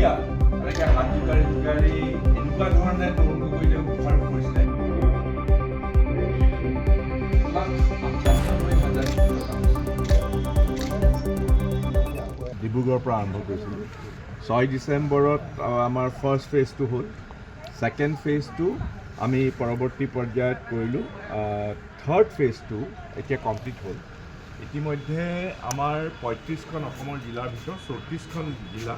দুপৰীয়া এনেকৈ হাত জোকাৰি এনেকুৱা ধৰণে তৰুণ গগৈ তেওঁ প্ৰচাৰ কৰিছিলে। ডিব্ৰুগড়ৰ পৰা আৰম্ভ কৰিছিলোঁ। 6 ডিচেম্বৰত আমাৰ ফাৰ্ষ্ট ফেজটো হ'ল। ছেকেণ্ড ফেজটো আমি পৰৱৰ্তী পৰ্যায়ত কৰিলোঁ। থাৰ্ড ফেজটো এতিয়া কমপ্লিট হ'ল। ইতিমধ্যে আমাৰ 35খন অসমৰ জিলাৰ ভিতৰত 34খন জিলা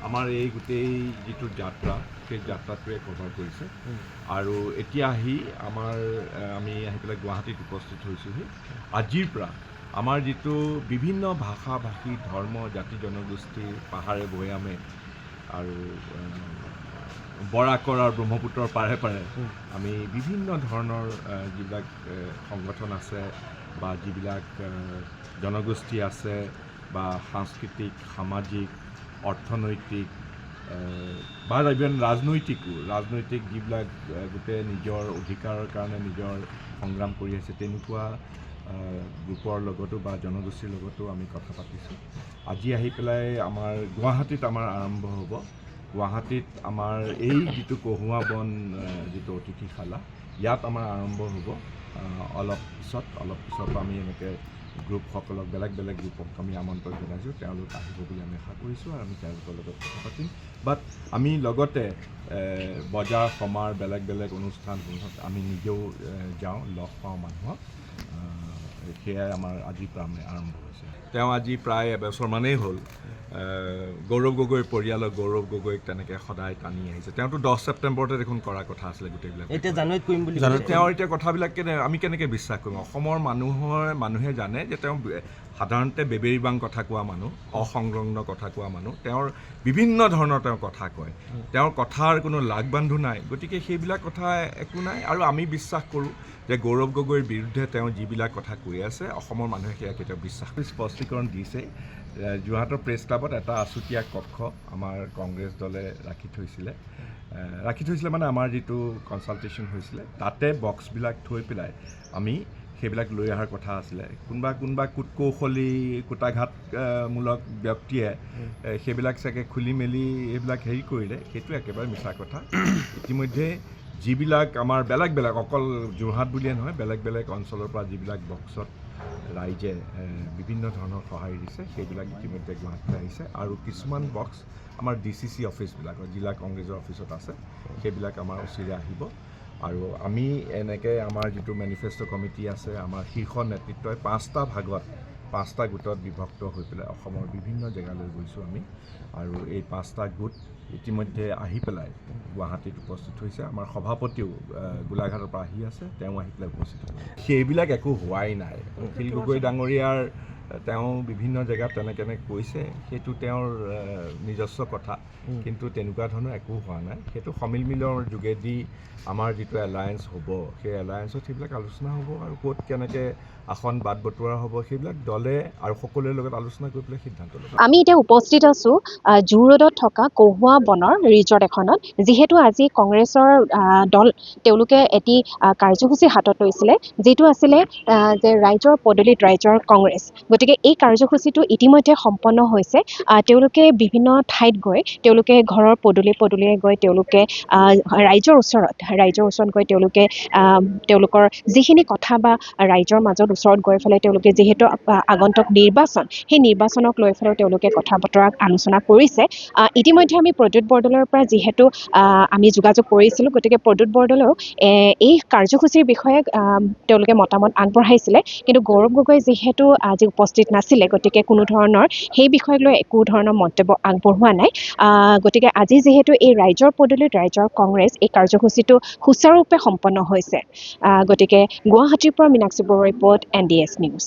আমাৰ এই গোটেই যিটো যাত্ৰা সেই যাত্ৰাটোৱে কভাৰ কৰিছে। আৰু এতিয়া আমি আহি পেলাই গুৱাহাটীত উপস্থিত হৈছোঁহি। আজিৰ পৰা আমাৰ যিটো বিভিন্ন ভাষা ভাষী ধৰ্ম জাতি জনগোষ্ঠী পাহাৰে ভৈয়ামে আৰু বৰাকৰ আৰু ব্ৰহ্মপুত্ৰৰ পাৰে পাৰে আমি বিভিন্ন ধৰণৰ যিবিলাক সংগঠন আছে বা যিবিলাক জনগোষ্ঠী আছে বা সাংস্কৃতিক সামাজিক অৰ্থনৈতিক বা ইভেন ৰাজনৈতিক যিবিলাক গোটেই নিজৰ অধিকাৰৰ কাৰণে নিজৰ সংগ্ৰাম কৰি আছে তেনেকুৱা গ্ৰুপৰ লগতো বা জনগোষ্ঠীৰ লগতো আমি কথা পাতিছোঁ। আজি আহি পেলাই আমাৰ গুৱাহাটীত আৰম্ভ হ'ব। গুৱাহাটীত আমাৰ এই যিটো কহুৱা বন যিটো অতিথিশালা ইয়াত আমাৰ আৰম্ভ হ'ব অলপ পিছত আমি এনেকৈ গ্ৰুপসকলক বেলেগ গ্ৰুপক আমি আমন্ত্ৰণ জনাইছোঁ। তেওঁলোক আহিব বুলি আমি আশা কৰিছোঁ আৰু আমি তেওঁলোকৰ লগত কথা পাতিম। বাট আমি লগতে বজাৰ সমাৰ বেলেগ অনুষ্ঠান আমি নিজেও যাওঁ, লগ পাওঁ মানুহক। সেয়াই আমাৰ আজিৰ পৰা আৰম্ভ হৈছে। তেওঁ আজি প্ৰায় এবছৰমানেই হ'ল। গৌৰৱ গগৈৰ পৰিয়ালৰ গৌৰৱ গগৈক তেনেকৈ সদায় টানি আহিছে। তেওঁতো 10 ছেপ্টেম্বৰতে দেখোন কৰাৰ কথা আছিলে গোটেইবিলাক। এতিয়া জানুৱাৰীত কৰিম বুলি তেওঁৰ এতিয়া কথাবিলাক আমি কেনেকৈ বিশ্বাস কৰিম? অসমৰ মানুহে জানে যে তেওঁ সাধাৰণতে বেবেৰিবাং কথা কোৱা মানুহ, অসংলগ্ন কথা কোৱা মানুহ। তেওঁৰ বিভিন্ন ধৰণৰ তেওঁ কথা কয়। তেওঁৰ কথাৰ কোনো লাগ বান্ধো নাই। গতিকে সেইবিলাক কথা একো নাই। আৰু আমি বিশ্বাস কৰোঁ যে গৌৰৱ গগৈৰ বিৰুদ্ধে তেওঁ যিবিলাক কথা কৈ আছে অসমৰ মানুহে সেয়া কেতিয়াও বিশ্বাস কৰি স্পষ্টীকৰণ দিছে। যোৰহাটৰ প্ৰেছ ক্লাবত এটা আছুতীয়া কক্ষ আমাৰ কংগ্ৰেছ দলে ৰাখি থৈছিলে মানে আমাৰ যিটো কনচালটেশ্যন হৈছিলে তাতে বক্সবিলাক থৈ পেলাই আমি সেইবিলাক লৈ অহাৰ কথা আছিলে। কোনোবা কৌশলী কুটাঘাতমূলক ব্যক্তিয়ে সেইবিলাক চাগে খুলি মেলি এইবিলাক কৰিলে। সেইটো একেবাৰে মিছা কথা। ইতিমধ্যে যিবিলাক আমাৰ বেলেগ অকল যোৰহাট বুলিয়ে নহয় বেলেগ অঞ্চলৰ পৰা যিবিলাক বক্সত ৰাইজে বিভিন্ন ধৰণৰ সঁহাৰি দিছে সেইবিলাক ইতিমধ্যে গুৱাহাটীলৈ আহিছে। আৰু কিছুমান বক্স আমাৰ DCC অফিচবিলাকত জিলা কংগ্ৰেছৰ অফিচত আছে। সেইবিলাক আমাৰ অচিৰে আহিব। আৰু আমি এনেকৈ আমাৰ যিটো মেনিফেষ্টো কমিটি আছে আমাৰ শীৰ্ষ নেতৃত্বই 5টা ভাগত 5টা গোটত বিভক্ত হৈ পেলাই অসমৰ বিভিন্ন জেগালৈ গৈছোঁ আমি। আৰু এই 5টা গোট ইতিমধ্যে আহি পেলাই গুৱাহাটীত উপস্থিত হৈছে। আমাৰ সভাপতিও গোলাঘাটৰ পৰা আহি আছে, তেওঁ আহি পেলাই উপস্থিত হৈছে। সেইবিলাক একো হোৱাই নাই। অখিল গগৈ ডাঙৰীয়াৰ তেওঁ বিভিন্ন জেগাত তেনেকৈ কৈছে, সেইটো তেওঁৰ নিজস্ব কথা। কিন্তু তেনেকুৱা ধৰণৰ একো হোৱা নাই। সেইটো সমিলমিলৰ যোগেদি আমাৰ যিটো এলায়েন্স হ'ব সেই এলায়েন্সত সেইবিলাক আলোচনা হ'ব আৰু ক'ত কেনেকৈ আসন বাট বতৰা হ'ব সেইবিলাক দলে আৰু সকলোৰে লগত আলোচনা কৰি পেলাই সিদ্ধান্ত ল'ব। আমি এতিয়া উপস্থিত আছোঁ জু ৰোডত থকা কহুৱা বনৰ ৰিজৰ্ট এখনত। যিহেতু আজি কংগ্ৰেছৰ দল তেওঁলোকে এটি কাৰ্যসূচী হাতত লৈছিলে যিটো আছিলে যে ৰাইজৰ পদূলিত ৰাইজৰ কংগ্ৰেছ। গতিকে এই কাৰ্যসূচীটো ইতিমধ্যে সম্পন্ন হৈছে। তেওঁলোকে বিভিন্ন ঠাইত গৈ তেওঁলোকে ঘৰৰ পদূলিয়ে গৈ তেওঁলোকে ৰাইজৰ ওচৰত গৈ তেওঁলোকৰ যিখিনি কথা বা ৰাইজৰ মাজত ওচৰত গৈ পেলাই তেওঁলোকে যিহেতু আগন্তুক নিৰ্বাচন সেই নিৰ্বাচনক লৈ পেলাই তেওঁলোকে কথা বতৰা আলোচনা কৰিছে। ইতিমধ্যে আমি প্ৰদ্যুৎ বৰদলৈৰ পৰা যিহেতু আমি যোগাযোগ কৰিছিলোঁ, গতিকে প্ৰদ্যুৎ বৰদলৈও এই কাৰ্যসূচীৰ বিষয়ে তেওঁলোকে মতামত আগবঢ়াইছিলে। কিন্তু গৌৰৱ গগৈ যিহেতু আজি উপস্থিত নাছিলে গতিকে কোনো ধৰণৰ সেই বিষয়ক লৈ একো ধৰণৰ মন্তব্য আগবঢ়োৱা নাই। গতিকে আজি যিহেতু এই ৰাইজৰ পদূলিত ৰাইজৰ কংগ্ৰেছ এই কাৰ্যসূচীটো সুচাৰুৰূপে সম্পন্ন হৈছে। গতিকে গুৱাহাটীৰ পৰা মীনাক্ষী বৰুৱাৰ ৰিপৰ্ট NDS নিউজ।